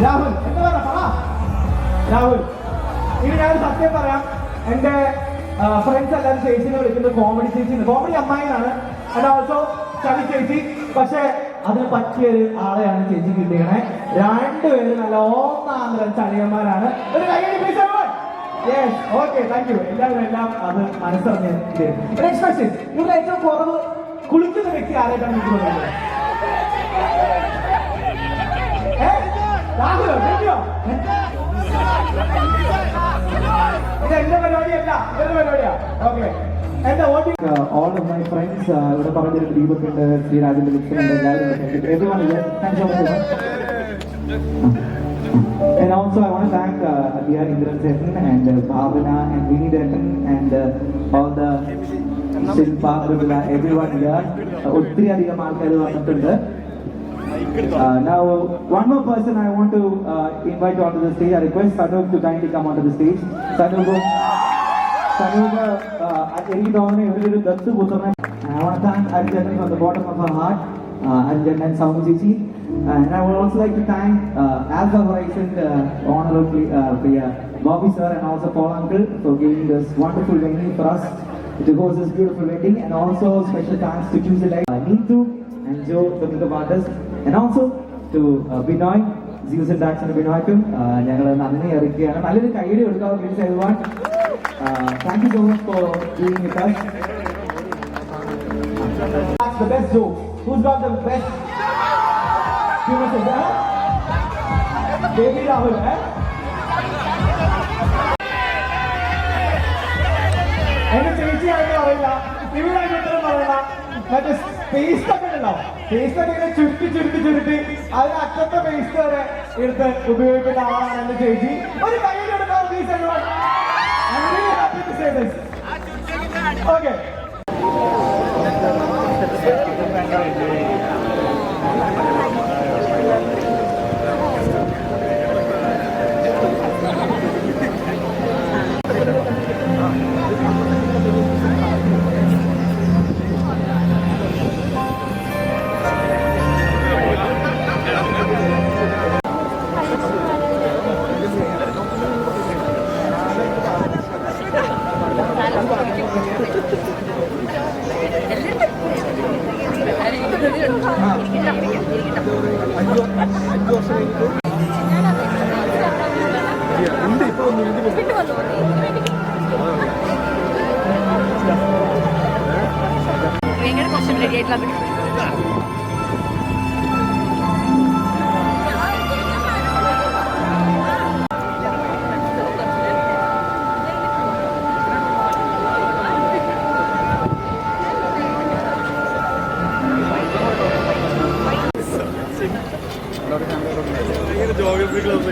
രാഹുൽ രാഹുൽ ഇനി ഞാൻ സത്യം പറയാം. എന്റെ ഫ്രണ്ട്സ് എല്ലാവരും ചേച്ചിനെ വിളിക്കുന്നത് കോമഡി ചേച്ചി, കോമഡി അമ്മായിന്നാണ്. ആൻഡ് ഓൾസോ ചളി ചേച്ചി. പക്ഷെ അതിന് പറ്റിയൊരു ആളെയാണ് ചേച്ചി കിട്ടിയണേ. രണ്ടുപേരും നല്ല ഒന്നാന്തരം ചളിയന്മാരാണ്. ഒരു കൈയടി please. Yes, okay, thank you. എല്ലാവരും എല്ലാം അത് മനസ്സറിഞ്ഞ് നെക്സ്റ്റ് ക്വസ്റ്റ്യൻ. ഇവിടെ ഏറ്റവും കുറവ് കുളിക്കുന്ന വ്യക്തി ആരായിട്ടാണ് എനിക്ക് തോന്നുന്നത്? രാഹുലോ? ഇത് എന്റെ പരിപാടിയല്ല, ഇവരുടെ പരിപാടിയാ. ഓക്കെ, എന്റെ voting all of my friends ഇവിടെ പറഞ്ഞിരുന്ന ദീപക്കുണ്ട്, ശ്രീരാജിന്റെ ലിപ്സുണ്ട്, എല്ലാവരും everyone here. Thanks so much. And also I want to thank dear Indran Setan and Bhavana and Vinny Detan and all the Shilpa, everyone here. ഒത്തിരി അധികം ആൾക്കാർ വന്നിട്ടുണ്ട്. Now one more person I want to invite onto the stage. I request Sanook to kindly come onto the stage. Sanook എനിക്ക് തോന്നുന്നു ഇവരൊരു ദത്തുപുത്രനെ. I want to thank Arjun from the bottom of our heart, Arjun and Samu Chichi. And I would also like to thank Alpha Horizon Honorable Bobby sir and also Paul uncle for giving this wonderful venue for us to host this beautiful wedding. And also special thanks to Tuesday Live, Neetu and Joe, the makeup artist, and also to Binoy, Zeus and Dax and Binoy. ഞങ്ങൾ നന്ദി അറിയിക്കുകയാണ്. നല്ലൊരു കൈയ്യടി കൊടുക്കാം please everyone. Thank you so much for being with us. That's the best joke. Who's got the best? Baby Rahul, എന്റെ ചേച്ചിയായിട്ട് പറയില്ല, ഇവരായിട്ട് ഉത്തരം പറയണ്ട. മറ്റേ പേസ്റ്റ് ഒക്കെ ഉണ്ടല്ലോ, പേസ്റ്റ് ഒക്കെ ഇങ്ങനെ ചുരുട്ടി അതിന് അറ്റത്തെ പേസ്റ്റ് വരെ എടുത്ത് ഉപയോഗിക്കുന്ന ആളാണ് എന്റെ ചേച്ചി. ഒരു കയ്യിൽ എടുക്കാം please everyone. I'm really happy to say this. Okay. Geography class